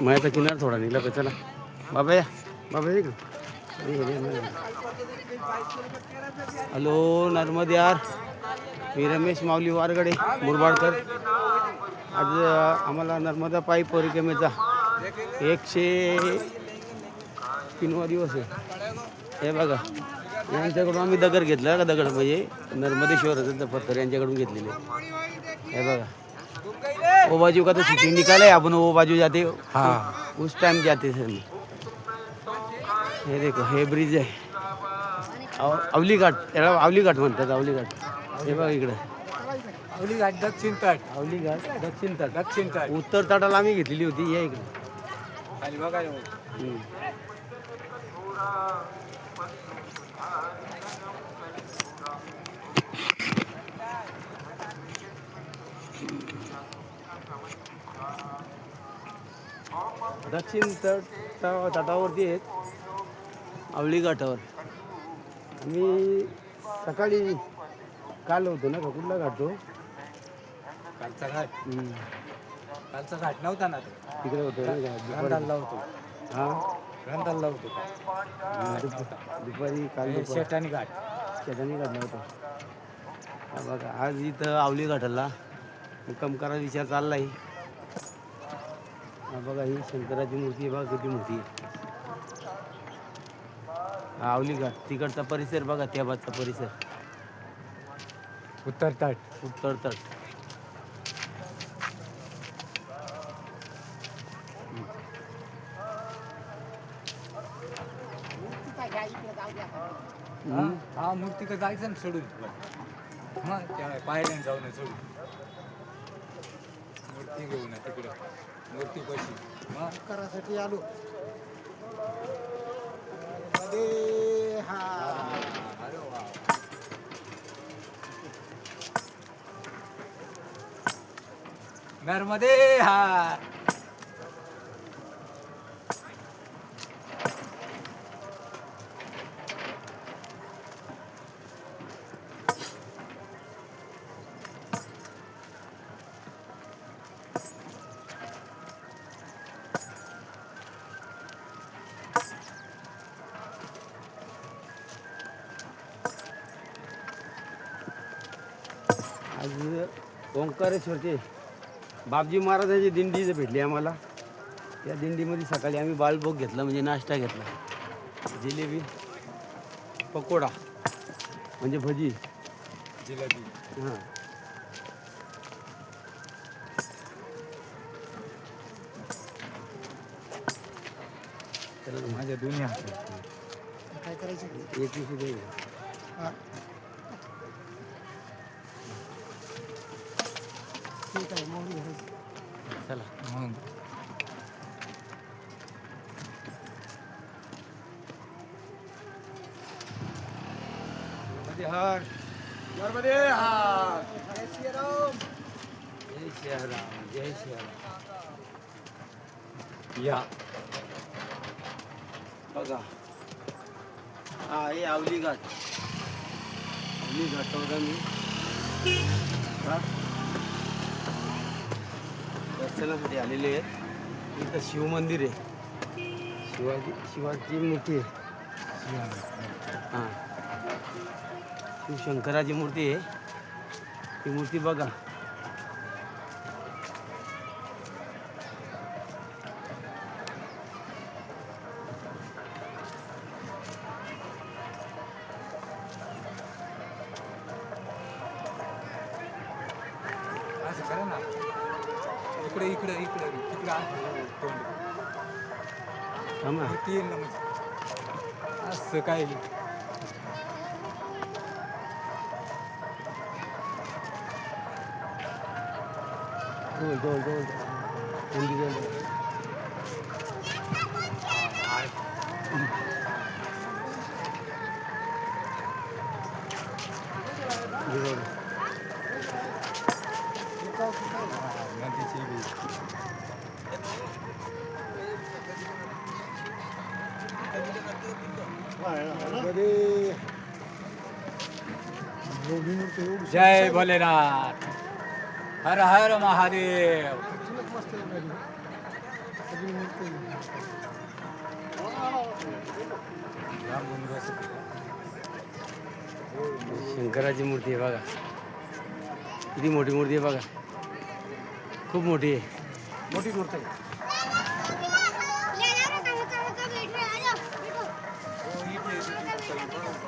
मैं तो किनार थोड़ा नीला पे चला बाबा या बाबा ये हॅलो नर्मद यार मी रमेश माऊली वारगडे मुरबाडकर आज आम्हाला नर्मदा पायी परिक्रमेचा 103वा दिवस आहे. हे बघा यांच्याकडून आम्ही दगड घेतला का दगड म्हणजे नर्मदेश्वर पत्थर यांच्याकडून घेतलेले. हे बघा वो बाजू का तो शूटिंग निकाला है अपन वो बाजू जाते हाँ उस टाइम जाते थे. हे देखो हे ब्रिज आहे अवली घाट याला अवली घाट म्हणतात अवली घाट. हे बघा इकडे अवली घाट दक्षिण तट अवली घाट दक्षिण तट दक्षिण तट उत्तर तटाला आम्ही घेतलेली होती. या इकडे खाली बघा दक्षिण तटावरती आहेत अवली घाटावर. आम्ही सकाळी काल होतो ना का कुठला घाट तो कालचा घाट कालचा घाट नव्हता ना तो तिकडे होतो रंधालला होतो. हां रंधालला होतो दुपारी काल शेटानी घाट शेतानी घातला होता. बघा आज इथं आवली घाटाला मुक्काम करायचा विचार चालला आहे. हा बघा ही शंकराची मूर्ती आहे बघा किती मोठी आहे. हा आवली घाट तिकडचा परिसर बघा त्या बाजूचा परिसर उत्तर तट उत्तर तट. हा मूर्ती का जायचं ना सोडून मग त्या पायऱ्याने जाऊ ना सोडून मूर्ती घेऊ ना तिकडं मूर्ती कशी मग करासाठी आलो. अरे वा नर्मदे हा आज ओंकारेश्वरचे बापजी महाराजांची दिंडी भेटली आम्हाला. त्या दिंडीमध्ये सकाळी आम्ही बालभोग घेतला म्हणजे नाश्ता घेतला. जिलेबी पकोडा म्हणजे भजी जिलेबी हां माझ्या दोन्ही हात काय करायचं एक दिवशी चला मग हर नर्मदे हार जय श्रीराम जय श्रीराम. या बघा हा हे आवली घाट आवली घाटावर आम्ही दर्शनासाठी आलेले आहेत. इथं शिवमंदिर आहे शिवाची मूर्ती आहे. हां शिवशंकराची मूर्ती आहे. ती मूर्ती बघा असं करा ना इकडे इकडे इकडे तिकडे तोंड थांबा ती येईल ना मग असं काय जवळ जवळ जवळ थंडी जवळ नदीची बी जय भोलेनाथ. हर हर महादेव. शंकराची मूर्ती आहे बघा. किती मोठी मूर्ती आहे बघा. खूप मोठी आहे. मोठी मूर्ती आहे.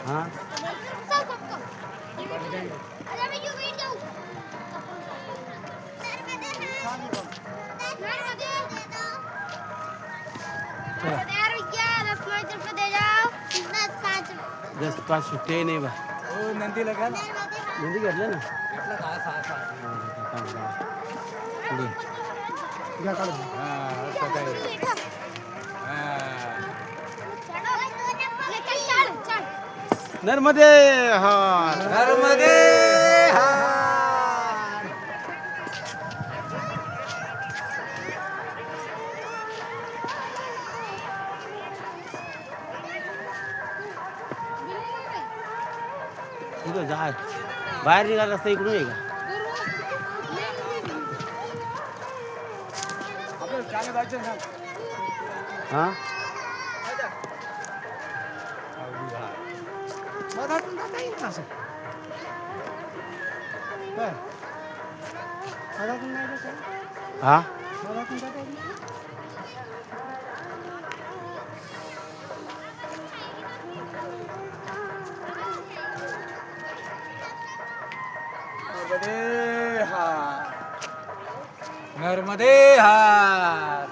हां दस पाच सुट्टे नाही बा. हो नंदीला घ्या ना. नंदी घेतलं ना. घेतला का असा असा. पुढे घ्या काढून. हां असं काय. हां. नर्मदे हा नर्मदे हार. कुठं जा बाहेर निघाला रस्ता इकडून आहे का? आपल्याला चांगलं जायचं ना. हां मधातून जाता येईल ना असं. काय मधातून नाही जाता येईल. हां मधातून जाता येईल. नर्मदे हार. नर्मदे हार.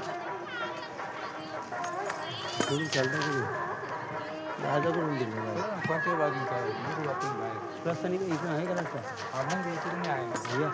तुम्ही चालता कुठे दादा करून दिलं कोणत्याही बाजूचा आहे. बाहेर रस्ता नाही का इकडून आहे का रस्ता? हा मग याच्याकडून आहे. या